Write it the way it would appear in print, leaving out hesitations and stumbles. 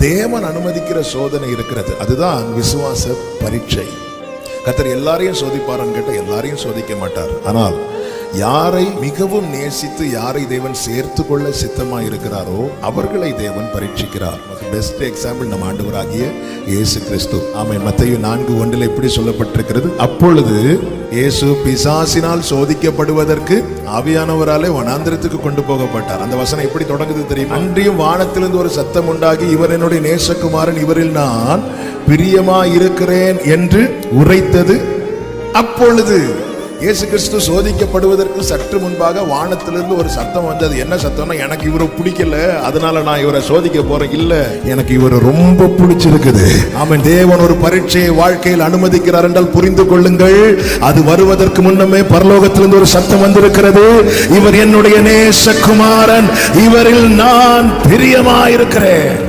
தேவன் அனுமதிக்கிற சோதனை இருக்கிறது, அதுதான் விசுவாச பரீட்சை. கர்த்தர் எல்லாரையும் சோதிப்பாரான்னு கேட்டால் எல்லாரையும் சோதிக்க மாட்டார். ஆனால் யாரை மிகவும் நேசித்து யாரை தேவன் சேர்த்து கொள்ள சித்தமாக இருக்கிறாரோ அவர்களை தேவன் பரீட்சிக்கிறார். பெஸ்ட் எக்ஸாம்பிள் நம்ம ஆண்டவராகிய இயேசு கிறிஸ்து. ஆமென். மத்தேயு 4:1 இப்படி சொல்லப்பட்டிருக்கிறது, அப்பொழுது இயேசு பிசாசினால் சோதிக்கப்படுவதற்கு ஆவியானவராலே வனாந்திரத்துக்கு கொண்டு போகப்பட்டார். அந்த வசனம் எப்படி தொடங்குது தெரியுமா? அன்றியும் வானத்திலிருந்து ஒரு சத்தம் உண்டாகி, இவர் என்னுடைய நேசகுமாரன், இவரில் நான் பிரியமாய் இருக்கிறேன் என்று உரைத்தது. அப்பொழுது இயேசு கிறிஸ்து சோதிக்கப்படுவதற்கு சற்று முன்பாக வானத்திலிருந்து ஒரு சத்தம் வந்தது. என்ன சத்தம்னா, எனக்கு இவரை பிடிக்கல, அதனால நான் இவரை சோதிக்க போறேன். இல்ல, எனக்கு இவரை ரொம்ப பிடிச்சிருக்குது. ஆமென். தேவன் ஒரு பரீட்சையை வாழ்க்கையில் அனுமதிக்கிறார் என்றால் புரிந்து கொள்ளுங்கள், அது வருவதற்கு முன்னமே பரலோகத்திலிருந்து ஒரு சத்தம் வந்திருக்கிறது. இவர் என்னுடைய நேசகுமாரன், இவரில் நான் பிரியமாயிருக்கிறேன்.